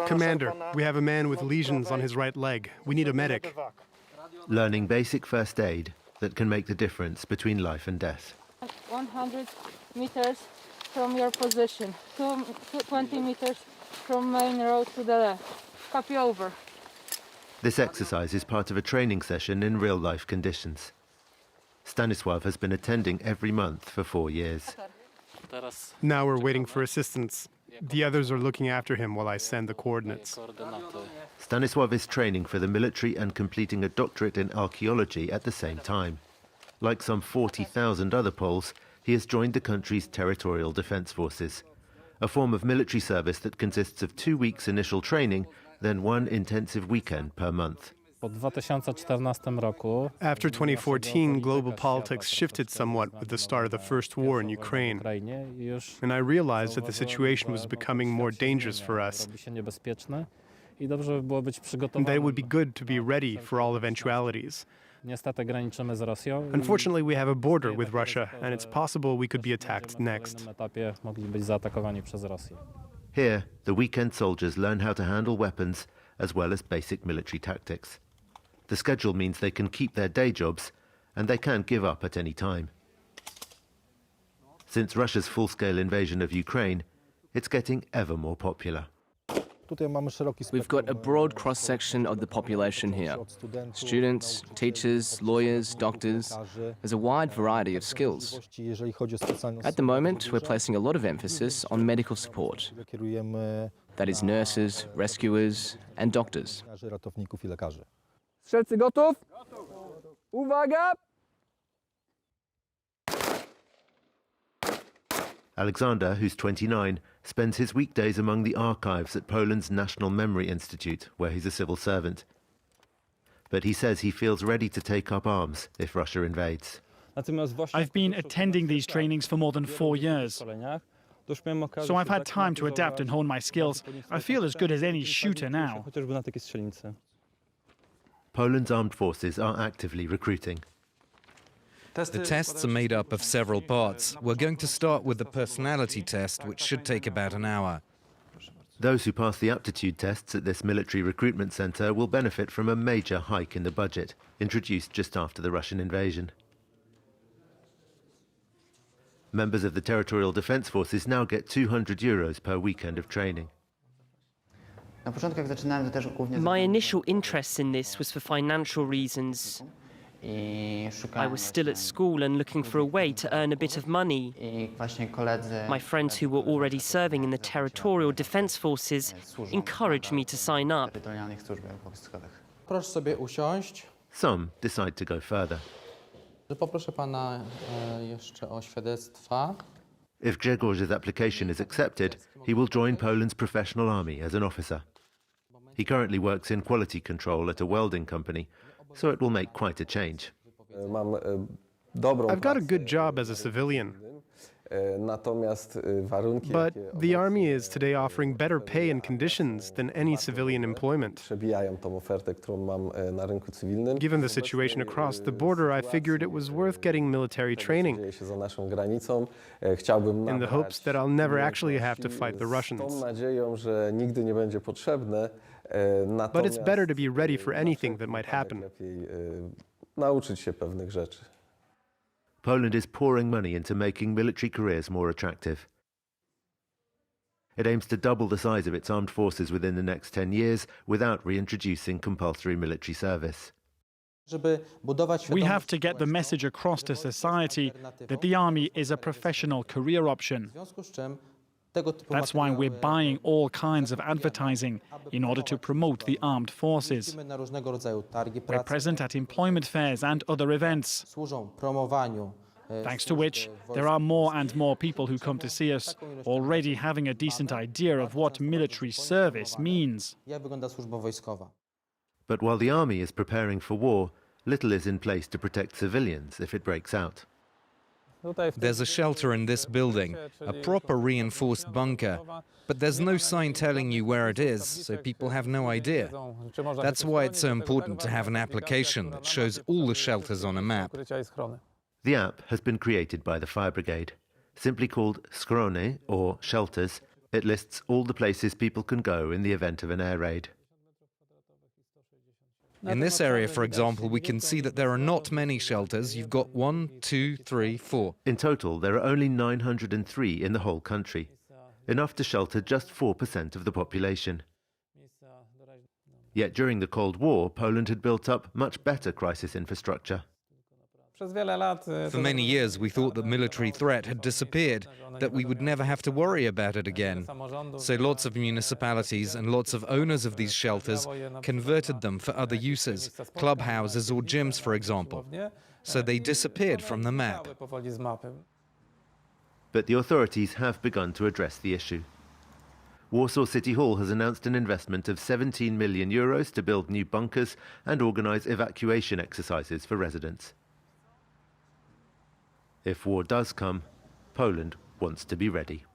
Commander, we have a man with lesions on his right leg. We need a medic. Learning basic first aid that can make the difference between life and death. 100 meters from your position, 20 meters from main road to the left. Copy over. This exercise is part of a training session in real-life conditions. Stanisław has been attending every month for 4 years. Now we're waiting for assistance. The others are looking after him while I send the coordinates. Stanisław is training for the military and completing a doctorate in archaeology at the same time. Like some 40,000 other Poles, he has joined the country's Territorial Defence Forces, a form of military service that consists of 2 weeks initial training, then 1 intensive weekend per month. After 2014, global politics shifted somewhat with the start of the First War in Ukraine. And I realized that the situation was becoming more dangerous for us. And that it would be good to be ready for all eventualities. Unfortunately, we have a border with Russia, and it's possible we could be attacked next. Here, the weekend soldiers learn how to handle weapons as well as basic military tactics. The schedule means they can keep their day jobs, and they can't give up at any time. Since Russia's full-scale invasion of Ukraine, it's getting ever more popular. We've got a broad cross-section of the population here. Students, teachers, lawyers, doctors. There's a wide variety of skills. At the moment, we're placing a lot of emphasis on medical support. That is nurses, rescuers, and doctors. Strzelcy gotów? Uwaga! Alexander, who's 29, spends his weekdays among the archives at Poland's National Memory Institute, where he's a civil servant. But he says he feels ready to take up arms if Russia invades. I've been attending these trainings for more than 4 years. So I've had time to adapt and hone my skills. I feel as good as any shooter now. Poland's armed forces are actively recruiting. The tests are made up of several parts. We're going to start with the personality test, which should take about an hour. Those who pass the aptitude tests at this military recruitment centre will benefit from a major hike in the budget, introduced just after the Russian invasion. Members of the Territorial Defence Forces now get €200 per weekend of training. My initial interest in this was for financial reasons. I was still at school and looking for a way to earn a bit of money. My friends who were already serving in the Territorial Defence Forces encouraged me to sign up. Some decide to go further. If Grzegor's application is accepted, he will join Poland's professional army as an officer. He currently works in quality control at a welding company, so it will make quite a change. I've got a good job as a civilian. But the army is today offering better pay and conditions than any civilian employment. Given the situation across the border, I figured it was worth getting military training, in the hopes that I'll never actually have to fight the Russians. But it's better to be ready for anything that might happen. Poland is pouring money into making military careers more attractive. It aims to double the size of its armed forces within the next 10 years without reintroducing compulsory military service. We have to get the message across to society that the army is a professional career option. That's why we're buying all kinds of advertising in order to promote the armed forces. We're present at employment fairs and other events, thanks to which there are more and more people who come to see us, already having a decent idea of what military service means. But while the army is preparing for war, little is in place to protect civilians if it breaks out. There's a shelter in this building, a proper reinforced bunker, but there's no sign telling you where it is, so people have no idea. That's why it's so important to have an application that shows all the shelters on a map. The app has been created by the fire brigade. Simply called Schrony, or shelters, It lists all the places people can go in the event of an air raid. In this area, for example, we can see that there are not many shelters. You've got 1, 2, 3, 4. In total, there are only 903 in the whole country, enough to shelter just 4% of the population. Yet during the Cold War, Poland had built up much better crisis infrastructure. For many years, we thought the military threat had disappeared, that we would never have to worry about it again. So lots of municipalities and lots of owners of these shelters converted them for other uses, clubhouses or gyms, for example. So they disappeared from the map. But the authorities have begun to address the issue. Warsaw City Hall has announced an investment of 17 million euros to build new bunkers and organise evacuation exercises for residents. If war does come, Poland wants to be ready.